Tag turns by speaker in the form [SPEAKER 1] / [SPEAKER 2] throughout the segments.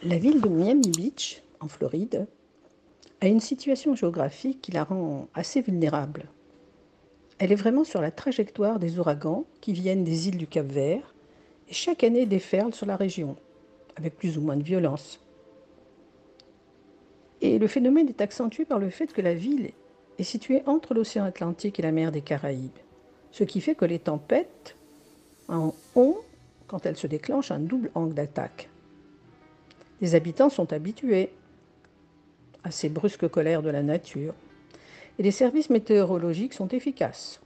[SPEAKER 1] La ville de Miami Beach, en Floride, a une situation géographique qui la rend assez vulnérable. Elle est vraiment sur la trajectoire des ouragans qui viennent des îles du Cap-Vert et chaque année déferlent sur la région, avec plus ou moins de violence. Et le phénomène est accentué par le fait que la ville est située entre l'océan Atlantique et la mer des Caraïbes, ce qui fait que les tempêtes ont, quand elles se déclenchent, un double angle d'attaque. Les habitants sont habitués à ces brusques colères de la nature, et les services météorologiques sont efficaces,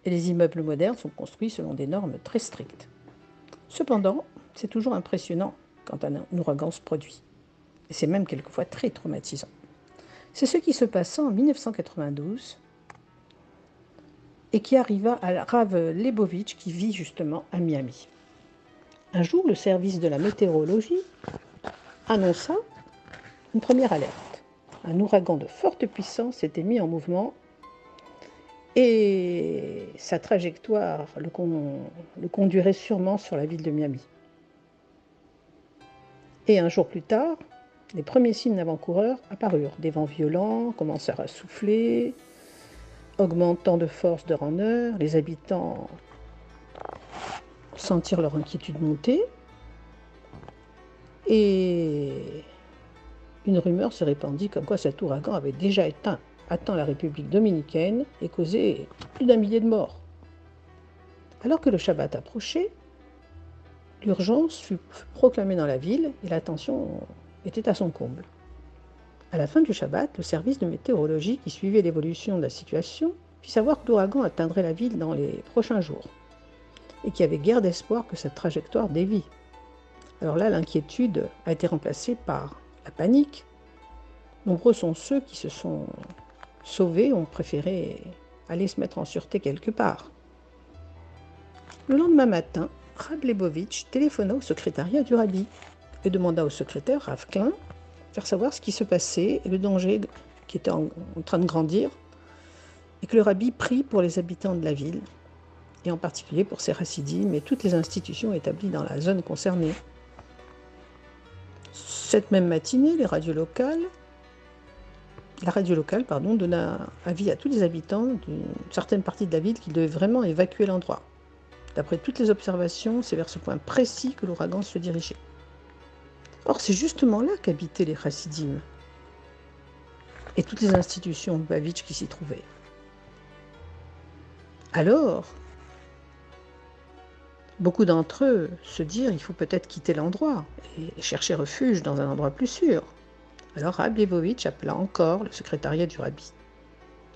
[SPEAKER 1] et les immeubles modernes sont construits selon des normes très strictes. Cependant, c'est toujours impressionnant quand un ouragan se produit, et c'est même quelquefois très traumatisant. C'est ce qui se passa en 1992 et qui arriva à Rav Lebovitch qui vit justement à Miami. Un jour, le service de la météorologie annonça une première alerte. Un ouragan de forte puissance s'était mis en mouvement et sa trajectoire le conduirait sûrement sur la ville de Miami. Et un jour plus tard, les premiers signes d'avant-coureurs apparurent. Des vents violents commencèrent à souffler, augmentant de force d'heure en heure. Les habitants sentirent leur inquiétude monter. Et une rumeur se répandit comme quoi cet ouragan avait déjà atteint la République dominicaine et causé plus d'1 millier de morts. Alors que le Shabbat approchait, l'urgence fut proclamée dans la ville et la tension était à son comble. À la fin du Shabbat, le service de météorologie qui suivait l'évolution de la situation fit savoir que l'ouragan atteindrait la ville dans les prochains jours et qu'il n'y avait guère d'espoir que cette trajectoire dévie. Alors là, l'inquiétude a été remplacée par la panique. Nombreux sont ceux qui se sont sauvés, ont préféré aller se mettre en sûreté quelque part. Le lendemain matin, Rav Lebovitch téléphona au secrétariat du rabbi et demanda au secrétaire, Rav Klein, de faire savoir ce qui se passait et le danger qui était en train de grandir, et que le rabbi prie pour les habitants de la ville, et en particulier pour ses chassidim et toutes les institutions établies dans la zone concernée. Cette même matinée, la radio locale donna avis à tous les habitants d'une certaine partie de la ville qui devaient vraiment évacuer l'endroit. D'après toutes les observations, c'est vers ce point précis que l'ouragan se dirigeait. Or, c'est justement là qu'habitaient les chassidim et toutes les institutions Lubavitch qui s'y trouvaient. Alors, beaucoup d'entre eux se dirent il faut peut-être quitter l'endroit et chercher refuge dans un endroit plus sûr. Alors Rav Lebovitch appela encore le secrétariat du rabbi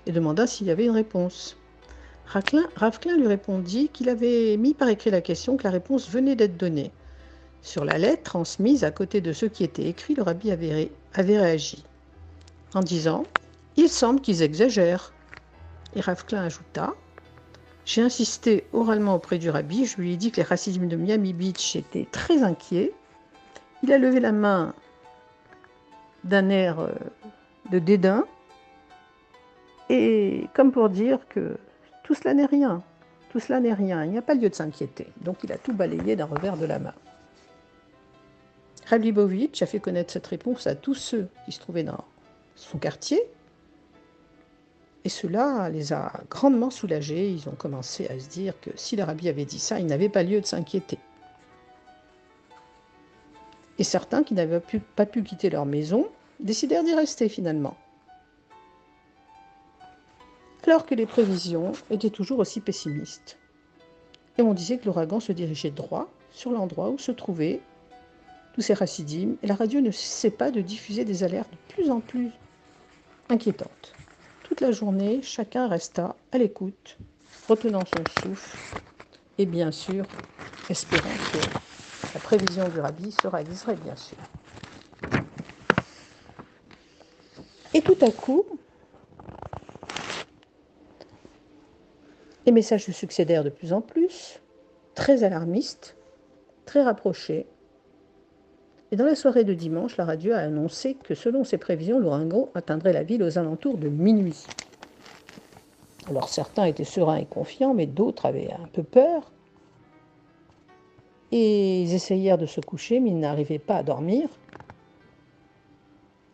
[SPEAKER 1] et demanda s'il y avait une réponse. Rav Klein lui répondit qu'il avait mis par écrit la question, que la réponse venait d'être donnée. Sur la lettre transmise à côté de ce qui était écrit, le rabbi avait réagi en disant « Il semble qu'ils exagèrent ». Et Rav Klein ajouta « J'ai insisté oralement auprès du rabbi, je lui ai dit que les chassidim de Miami Beach étaient très inquiets. Il a levé la main d'un air de dédain, et comme pour dire que tout cela n'est rien, il n'y a pas lieu de s'inquiéter. Donc il a tout balayé d'un revers de la main. Rav Lebovitch a fait connaître cette réponse à tous ceux qui se trouvaient dans son quartier, et cela les a grandement soulagés. Ils ont commencé à se dire que si le rabbi avait dit ça, il n'avait pas lieu de s'inquiéter. Et certains qui n'avaient pas pu quitter leur maison décidèrent d'y rester finalement. Alors que les prévisions étaient toujours aussi pessimistes. Et on disait que l'ouragan se dirigeait droit sur l'endroit où se trouvaient tous ces chassidim, et la radio ne cessait pas de diffuser des alertes de plus en plus inquiétantes. Toute la journée, chacun resta à l'écoute, retenant son souffle, et bien sûr, espérant que la prévision du rabbi se réaliserait, bien sûr. Et tout à coup, les messages se succédèrent de plus en plus, très alarmistes, très rapprochés. Et dans la soirée de dimanche, la radio a annoncé que selon ses prévisions, l'ouragan atteindrait la ville aux alentours de minuit. Alors certains étaient sereins et confiants, mais d'autres avaient un peu peur. Et ils essayèrent de se coucher, mais ils n'arrivaient pas à dormir.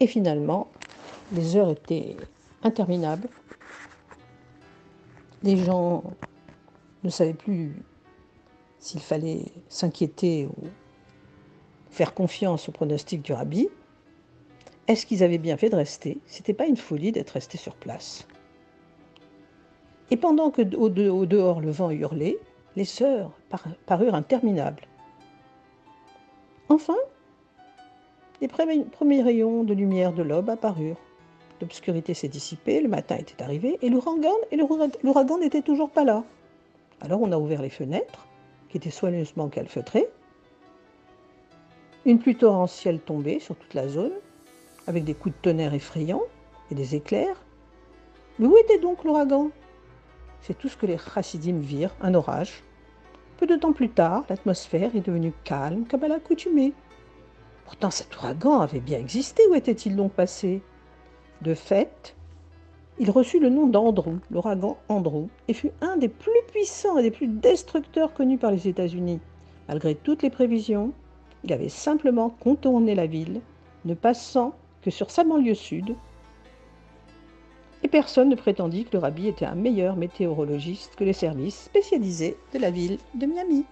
[SPEAKER 1] Et finalement, les heures étaient interminables. Les gens ne savaient plus s'il fallait s'inquiéter ou faire confiance au pronostic du rabbi. Est-ce qu'ils avaient bien fait de rester? C'était pas une folie d'être resté sur place. Et pendant que au dehors le vent hurlait, les sœurs parurent interminables. Enfin, les premiers rayons de lumière de l'aube apparurent. L'obscurité s'est dissipée, le matin était arrivé, et l'ouragan n'était toujours pas là. Alors on a ouvert les fenêtres, qui étaient soigneusement calfeutrées. Une pluie torrentielle tombait sur toute la zone, avec des coups de tonnerre effrayants et des éclairs. Mais où était donc l'ouragan? C'est tout ce que les chassidim virent, un orage. Peu de temps plus tard, l'atmosphère est devenue calme comme à l'accoutumée. Pourtant cet ouragan avait bien existé, où était-il donc passé? De fait, il reçut le nom d'Andrew, l'ouragan Andrew, et fut un des plus puissants et des plus destructeurs connus par les États-Unis. Malgré toutes les prévisions, il avait simplement contourné la ville, ne passant que sur sa banlieue sud, et personne ne prétendit que le rabbi était un meilleur météorologiste que les services spécialisés de la ville de Miami.